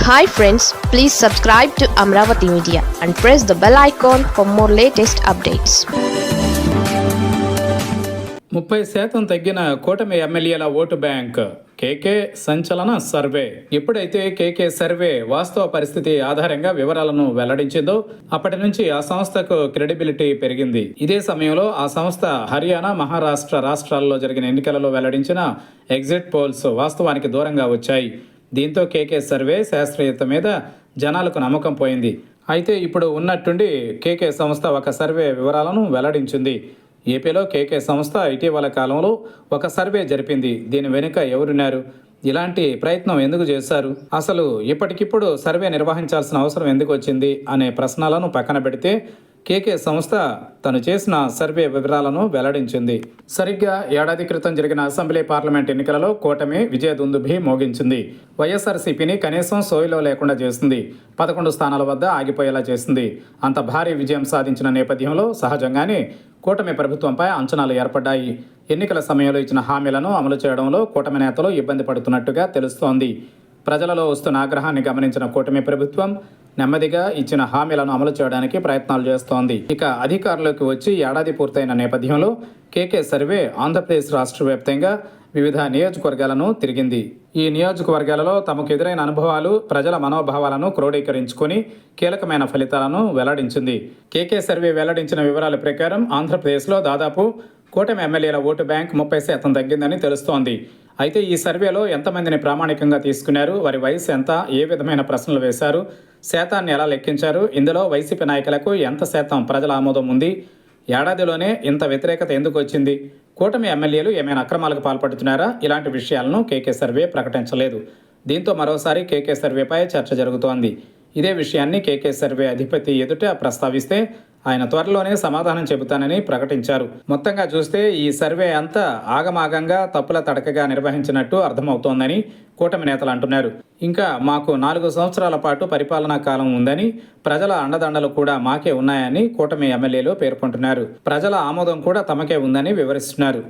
Hi friends, please subscribe to Amravati Media and press the bell icon for more latest updates. 30% తగ్గిన కూటమి ఎమ్మెల్యేల vote bank. కేకే సంచలన survey. ఎప్పుడైతే KK survey వాస్తవ పరిస్థితి ఆధారంగా వివరాలను వెల్లడించిందో అప్పటి నుంచి ఆ సంస్థకు క్రెడిబిలిటీ పెరిగింది. ఇదే సమయంలో ఆ సంస్థ హర్యానా, మహారాష్ట్ర రాష్ట్రాల్లో జరిగిన ఎన్నికలలో వెల్లడించిన ఎగ్జిట్ పోల్స్ వాస్తవానికి దూరంగా వచ్చాయి. దీంతో కేకే సర్వే శాస్త్రీయత మీద జనాలకు నమ్మకం పోయింది. అయితే ఇప్పుడు ఉన్నట్టుండి కేకే సంస్థ ఒక సర్వే వివరాలను వెల్లడించింది. ఏపీలో కేకే సంస్థ ఇటీవల కాలంలో ఒక సర్వే జరిపింది. దీని వెనుక ఎవరున్నారు? ఇలాంటి ప్రయత్నం ఎందుకు చేశారు? అసలు ఇప్పటికిప్పుడు సర్వే నిర్వహించాల్సిన అవసరం ఎందుకు వచ్చింది అనే ప్రశ్నలను పక్కన పెడితే కేకే సంస్థ తను చేసిన సర్వే వివరాలను వెల్లడించింది. సరిగ్గా ఏడాది క్రితం జరిగిన అసెంబ్లీ, పార్లమెంట్ ఎన్నికలలో కూటమి విజయదుందుభి మోగించింది. వైఎస్ఆర్సీపీని కనీసం సోయిలో లేకుండా చేసింది. 11 స్థానాల వద్ద ఆగిపోయేలా చేసింది. అంత భారీ విజయం సాధించిన నేపథ్యంలో సహజంగానే కూటమి ప్రభుత్వంపై అంచనాలు ఏర్పడ్డాయి. ఎన్నికల సమయంలో ఇచ్చిన హామీలను అమలు చేయడంలో కూటమి నేతలు ఇబ్బంది పడుతున్నట్టుగా తెలుస్తోంది. ప్రజలలో వస్తున్న ఆగ్రహాన్ని గమనించిన కూటమి ప్రభుత్వం నెమ్మదిగా ఇచ్చిన హామీలను అమలు చేయడానికి ప్రయత్నాలు చేస్తోంది. ఇక అధికారంలోకి వచ్చి ఏడాది పూర్తయిన నేపథ్యంలో కేకే సర్వే ఆంధ్రప్రదేశ్ రాష్ట్ర వ్యాప్తంగా వివిధ నియోజకవర్గాలను తిరిగింది. ఈ నియోజకవర్గాలలో తమకు ఎదురైన అనుభవాలు, ప్రజల మనోభావాలను క్రోడీకరించుకొని కీలకమైన ఫలితాలను వెల్లడించింది. కేకే సర్వే వెల్లడించిన వివరాల ప్రకారం ఆంధ్రప్రదేశ్లో దాదాపు కూటమి ఎమ్మెల్యేల ఓటు బ్యాంక్ 30% తగ్గిందని తెలుస్తోంది. అయితే ఈ సర్వేలో ఎంతమందిని ప్రామాణికంగా తీసుకున్నారు, వారి వయసు ఎంత, ఏ విధమైన ప్రశ్నలు వేశారు, శాతాన్ని ఎలా లెక్కించారు, ఇందులో వైసీపీ నాయకులకు ఎంత శాతం ప్రజల ఆమోదం ఉంది, ఏడాదిలోనే ఇంత వ్యతిరేకత ఎందుకు వచ్చింది, కూటమి ఎమ్మెల్యేలు ఏమైనా అక్రమాలకు పాల్పడుతున్నారా, ఇలాంటి విషయాలను కేకే సర్వే ప్రకటించలేదు. దీంతో మరోసారి కేకే సర్వేపై చర్చ జరుగుతోంది. ఇదే విషయాన్ని కేకే సర్వే అధిపతి ఎదుట ప్రస్తావిస్తే ఆయన త్వరలోనే సమాధానం చెబుతానని ప్రకటించారు. మొత్తంగా చూస్తే ఈ సర్వే అంతా ఆగమాగంగా తప్పుల తడకగా నిర్వహించినట్టు అర్థమవుతోందని కూటమి నేతలు అంటున్నారు. ఇంకా మాకు 4 సంవత్సరాల పాటు పరిపాలనా కాలం ఉందని, ప్రజల అండదండలు కూడా మాకే ఉన్నాయని కూటమి ఎమ్మెల్యేలు పేర్కొంటున్నారు. ప్రజల ఆమోదం కూడా తమకే ఉందని వివరిస్తున్నారు.